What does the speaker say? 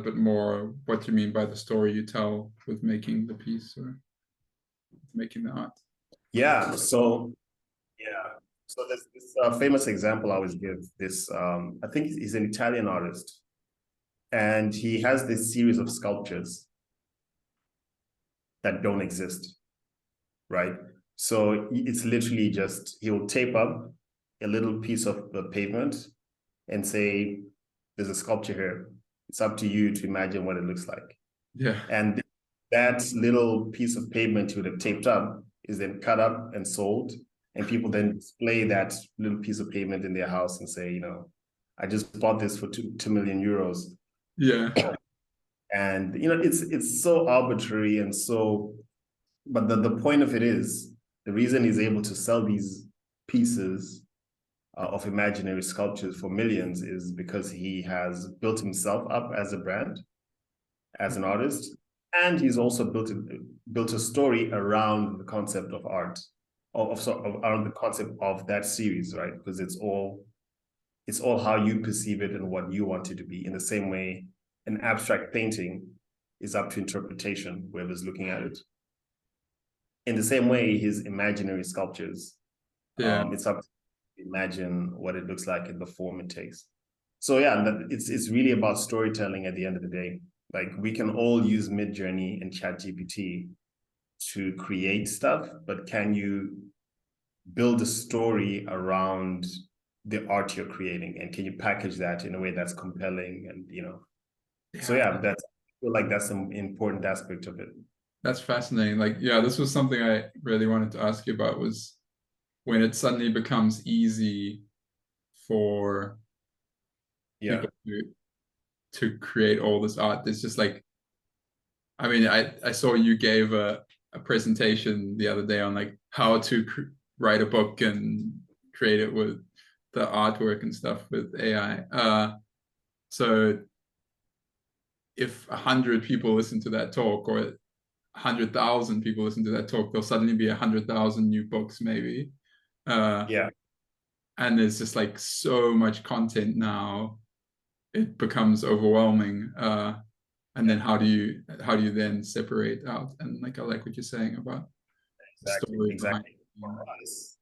bit more what you mean by the story you tell with making the piece or making the art. Yeah. So there's this famous example I always give. This I think he's an Italian artist, and he has this series of sculptures that don't exist, right? So it's literally just he will tape up a little piece of the pavement and say, "There's a sculpture here. It's up to you to imagine what it looks like." Yeah. And that little piece of pavement you would have taped up is then cut up and sold. And people then display that little piece of pavement in their house and say, I just bought this for 2 million euros. Yeah. And, it's so arbitrary and so, but the point of it is, the reason he's able to sell these pieces of imaginary sculptures for millions is because he has built himself up as a brand, as an artist, and he's also built a story around the concept of art, around the concept of that series, right? Because it's all how you perceive it and what you want it to be. In the same way, an abstract painting is up to interpretation, whoever's looking at it. In the same way, his imaginary sculptures, it's up to imagine what it looks like in the form it takes. So yeah, it's really about storytelling at the end of the day. Like, we can all use Midjourney and ChatGPT to create stuff, but can you build a story around the art you're creating, and can you package that in a way that's compelling? And so yeah, I feel like that's an important aspect of it. That's fascinating. Like, yeah, this was something I really wanted to ask you about, was when it suddenly becomes easy for people to create all this art. There's just like, I mean, I saw you gave a presentation the other day on like how to write a book and create it with the artwork and stuff with AI. So if 100 people listen to that talk, or 100,000 people listen to that talk, there'll suddenly be 100,000 new books, maybe. And there's just like so much content now, it becomes overwhelming. And then how do you then separate out? And like, I like what you're saying about exactly. For us,